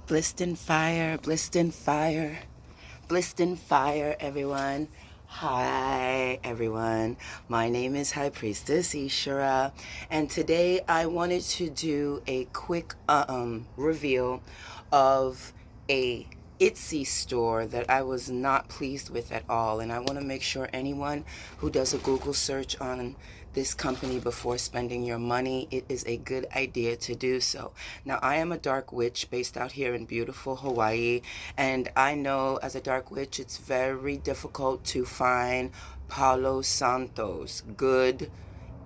Blissed in fire, blissed in fire, blissed in fire, everyone. Hi, everyone. My name is High Priestess Ishara, and today I wanted to do a quick reveal of a Etsy store that I was not pleased with at all, and I want to make sure anyone who does a Google search on this company before spending your money, it is a good idea to do so. Now, I am a dark witch based out here in beautiful Hawaii, and I know as a dark witch it's very difficult to find Palo Santos, good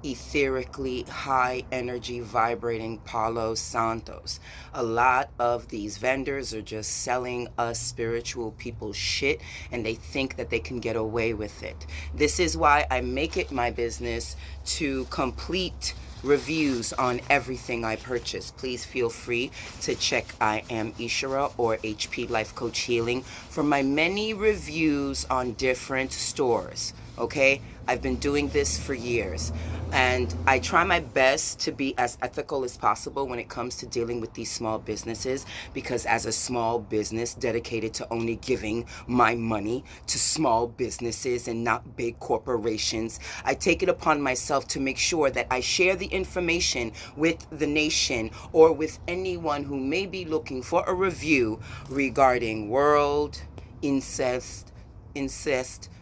etherically high energy vibrating Palo Santos. A lot of these vendors are just selling us spiritual people shit, and they think that they can get away with it. This is why I make it my business to complete reviews on everything I purchase. Please feel free to check I Am Ishara or HP Life Coach Healing for my many reviews on different stores. Okay, I've been doing this for years, and I try my best to be as ethical as possible when it comes to dealing with these small businesses, because as a small business dedicated to only giving my money to small businesses and not big corporations, I take it upon myself to make sure that I share the information with the nation or with anyone who may be looking for a review regarding World Incest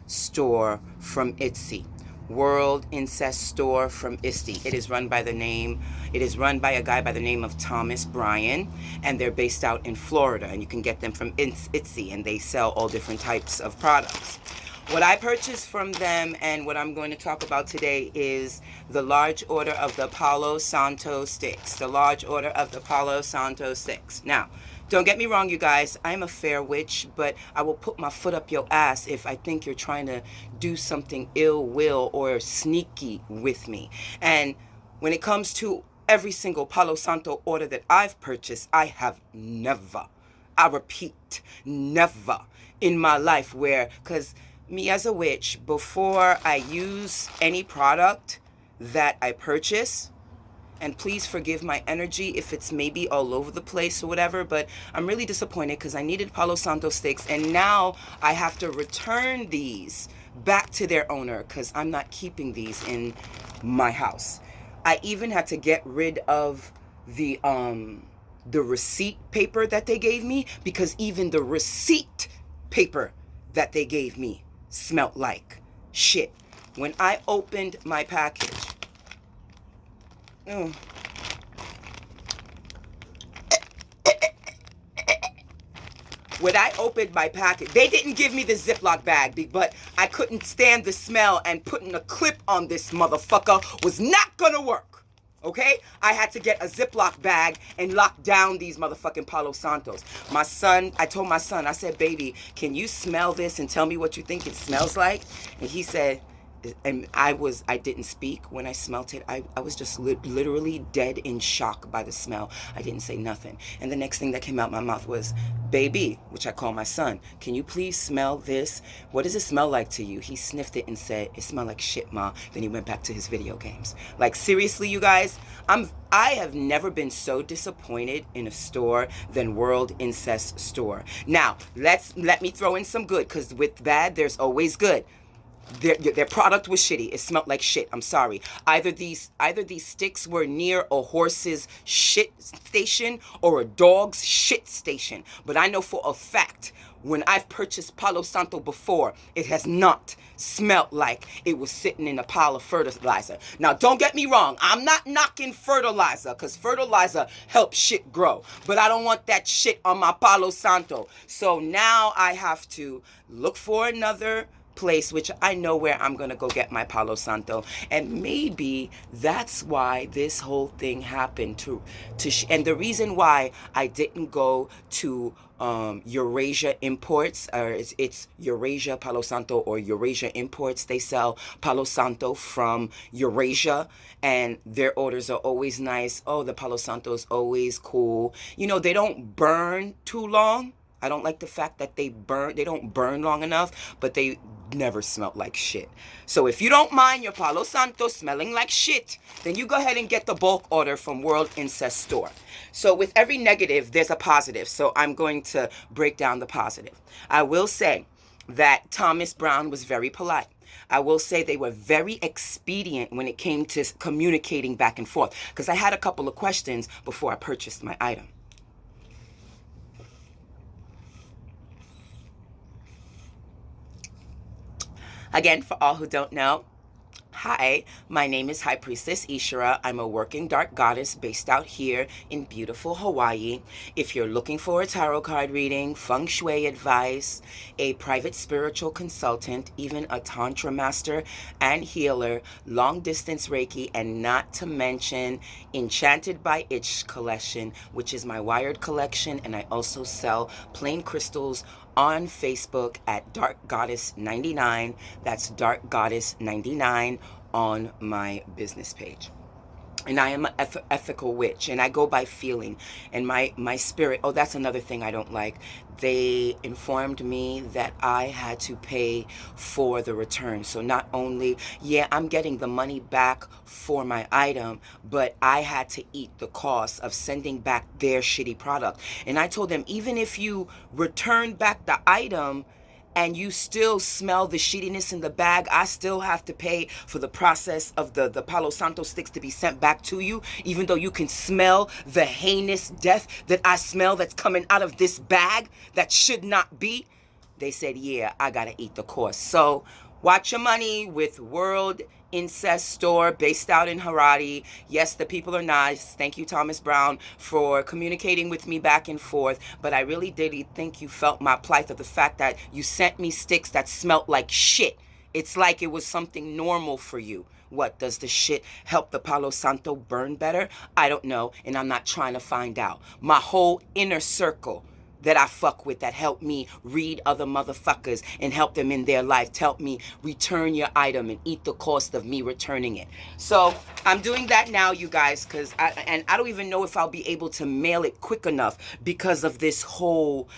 Store from Etsy. World Incest Store from Etsy. It is run by a guy by the name of Thomas Bryan, and they're based out in Florida, and you can get them from Etsy, and they sell all different types of products. What I purchased from them and what I'm going to talk about today is the large order of the Palo Santo Sticks. The large order of the Palo Santo Sticks. Now, don't get me wrong, you guys. I'm a fair witch, but I will put my foot up your ass if I think you're trying to do something ill will or sneaky with me. And when it comes to every single Palo Santo order that I've purchased, I have never, I repeat, never in my life because me as a witch, before I use any product that I purchase, and please forgive my energy if it's maybe all over the place or whatever, but I'm really disappointed because I needed Palo Santo sticks, and now I have to return these back to their owner because I'm not keeping these in my house. I even had to get rid of the receipt paper that they gave me, because even the receipt paper that they gave me smelled like shit. When I opened my package, when I opened my package, they didn't give me the Ziploc bag, but I couldn't stand the smell, and putting a clip on this motherfucker was not gonna work. Okay? I had to get a Ziploc bag and lock down these motherfucking Palo Santos. I told my son, I said, baby, can you smell this and tell me what you think it smells like? And he said, and I didn't speak when I smelt it. I was just literally dead in shock by the smell. I didn't say nothing. And the next thing that came out my mouth was, baby, which I call my son, can you please smell this? What does it smell like to you? He sniffed it and said, it smelled like shit, Ma. Then he went back to his video games. Like, seriously, you guys, I have never been so disappointed in a store than World Incest Store. Now, let me throw in some good, because with bad, there's always good. Their product was shitty. It smelled like shit. I'm sorry. Either these sticks were near a horse's shit station or a dog's shit station. But I know for a fact, when I've purchased Palo Santo before, it has not smelled like it was sitting in a pile of fertilizer. Now, don't get me wrong. I'm not knocking fertilizer, because fertilizer helps shit grow. But I don't want that shit on my Palo Santo. So now I have to look for another place, which I know where I'm gonna go get my Palo Santo, and maybe that's why this whole thing happened. And the reason why I didn't go to Eurasia Imports, or it's Eurasia Palo Santo or Eurasia Imports. They sell Palo Santo from Eurasia, and their orders are always nice. Oh, the Palo Santo is always cool. You know, they don't burn too long. I don't like the fact that they don't burn long enough, but they never smelled like shit. So if you don't mind your Palo Santo smelling like shit, then you go ahead and get the bulk order from World Incense Store. So with every negative, there's a positive. So I'm going to break down the positive. I will say that Thomas Brown was very polite. I will say they were very expedient when it came to communicating back and forth, because I had a couple of questions before I purchased my item. Again, for all who don't know, hi, my name is High Priestess Ishara. I'm a working dark goddess based out here in beautiful Hawaii. If you're looking for a tarot card reading, feng shui advice, a private spiritual consultant, even a tantra master and healer, long distance Reiki, and not to mention Enchanted by Itch collection, which is my wired collection, and I also sell plain crystals on Facebook at Dark Goddess 99. That's Dark Goddess 99 on my business page. And I am an ethical witch, and I go by feeling. And my spirit, oh, that's another thing I don't like. They informed me that I had to pay for the return. So not only, yeah, I'm getting the money back for my item, but I had to eat the cost of sending back their shitty product. And I told them, even if you return back the item, and you still smell the shittiness in the bag, I still have to pay for the process of the Palo Santo sticks to be sent back to you, even though you can smell the heinous death that I smell that's coming out of this bag that should not be. They said, yeah, I gotta eat the cost. So watch your money with World Incense Store based out in Harare. Yes, the people are nice. Thank you, Thomas Brown, for communicating with me back and forth. But I really did think you felt my plight of the fact that you sent me sticks that smelt like shit. It's like it was something normal for you. What, does the shit help the Palo Santo burn better? I don't know, and I'm not trying to find out. My whole inner circle that I fuck with, that help me read other motherfuckers and help them in their life, to help me return your item and eat the cost of me returning it. So I'm doing that now, you guys, because I don't even know if I'll be able to mail it quick enough because of this whole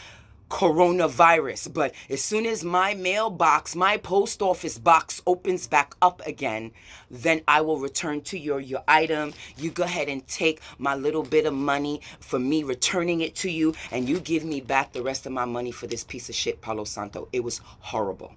coronavirus. But as soon as my mailbox, my post office box opens back up again, then I will return to your item. You go ahead and take my little bit of money for me returning it to you, and you give me back the rest of my money for this piece of shit Palo Santo. It was horrible.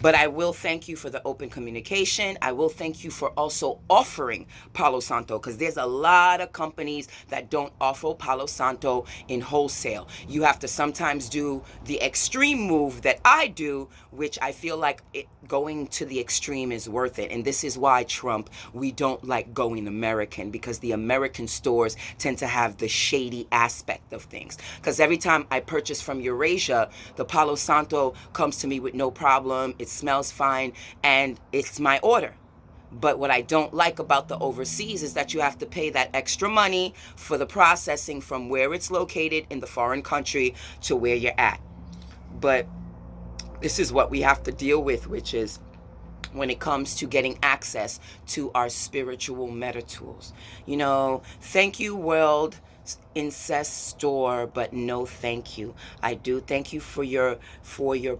But I will thank you for the open communication. I will thank you for also offering Palo Santo, because there's a lot of companies that don't offer Palo Santo in wholesale. You have to sometimes do the extreme move that I do, which I feel like going to the extreme is worth it. And this is why, Trump, we don't like going American, because the American stores tend to have the shady aspect of things. Because every time I purchase from Eurasia, the Palo Santo comes to me with no problem. It smells fine, and it's my order. But what I don't like about the overseas is that you have to pay that extra money for the processing from where it's located in the foreign country to where you're at. But this is what we have to deal with, which is when it comes to getting access to our spiritual meta tools. You know, thank you, World Incense Store, but no thank you. I do thank you for your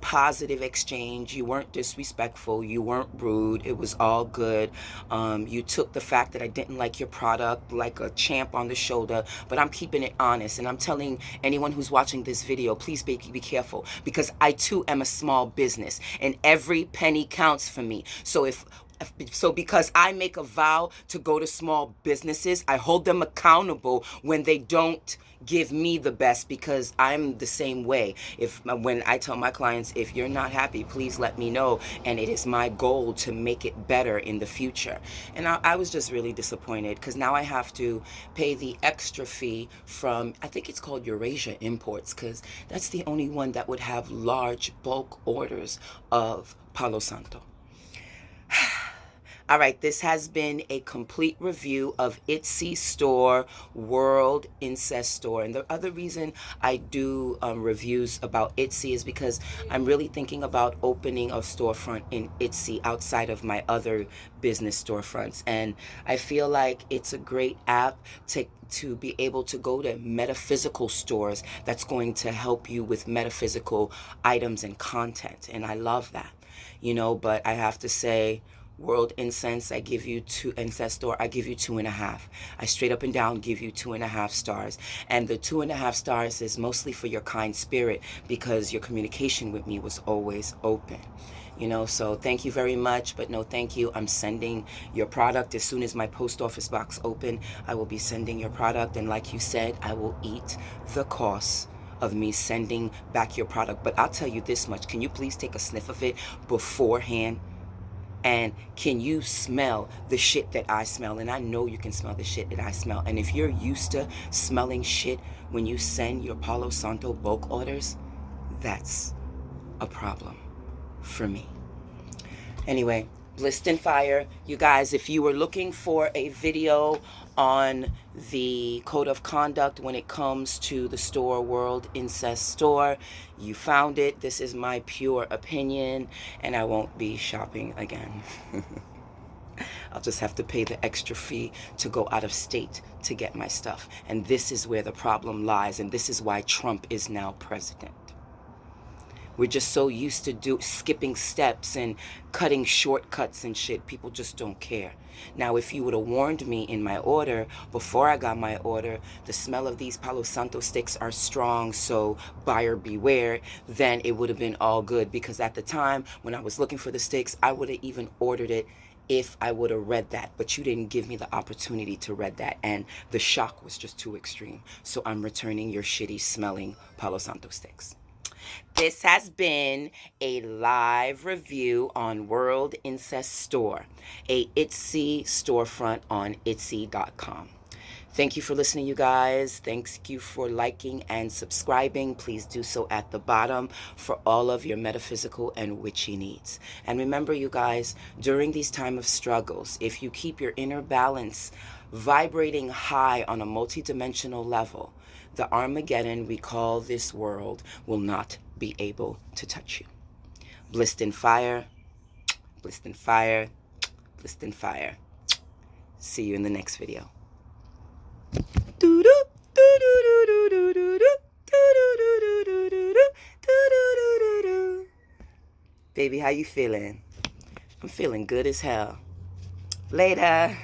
positive exchange. You weren't disrespectful, you weren't rude, it was all good. You took the fact that I didn't like your product like a champ on the shoulder, but I'm keeping it honest, and I'm telling anyone who's watching this video, please be careful, because I too am a small business and every penny counts for me. So because I make a vow to go to small businesses, I hold them accountable when they don't give me the best, because I'm the same way. When I tell my clients, if you're not happy, please let me know, and it is my goal to make it better in the future. And I was just really disappointed, because now I have to pay the extra fee from, I think it's called Eurasia Imports, because that's the only one that would have large bulk orders of Palo Santo. All right, this has been a complete review of Etsy store, World Incest store. And the other reason I do reviews about Etsy is because I'm really thinking about opening a storefront in Etsy outside of my other business storefronts. And I feel like it's a great app to be able to go to metaphysical stores that's going to help you with metaphysical items and content. And I love that, you know, but I have to say, World Incense, I give you Incense store, I give you 2.5. I straight up and down give you 2.5 stars. And the 2.5 stars is mostly for your kind spirit because your communication with me was always open. You know, so thank you very much, but no thank you. I'm sending your product as soon as my post office box open. I will be sending your product, and like you said, I will eat the cost of me sending back your product. But I'll tell you this much, can you please take a sniff of it beforehand? And can you smell the shit that I smell? And I know you can smell the shit that I smell. And if you're used to smelling shit when you send your Palo Santo bulk orders, that's a problem for me. Anyway, Blissed in Fire. You guys, if you were looking for a video on the code of conduct when it comes to the store, World Incest store, you found it. This is my pure opinion, and I won't be shopping again. I'll just have to pay the extra fee to go out of state to get my stuff. And this is where the problem lies, and this is why Trump is now president. We're just so used to skipping steps and cutting shortcuts and shit. People just don't care. Now, if you would have warned me in my order, before I got my order, the smell of these Palo Santo sticks are strong, so buyer beware, then it would have been all good. Because at the time, when I was looking for the sticks, I would have even ordered it if I would have read that. But you didn't give me the opportunity to read that, and the shock was just too extreme. So I'm returning your shitty smelling Palo Santo sticks. This has been a live review on World Incest Store, a Etsy storefront on Etsy.com. Thank you for listening, you guys. Thank you for liking and subscribing. Please do so at the bottom for all of your metaphysical and witchy needs. And remember, you guys, during these time of struggles, if you keep your inner balance vibrating high on a multidimensional level, the Armageddon we call this world will not be able to touch you. Blissed in fire, blissed in fire, blissed in fire. See you in the next video. Baby, how you feeling? I'm feeling good as hell. Later.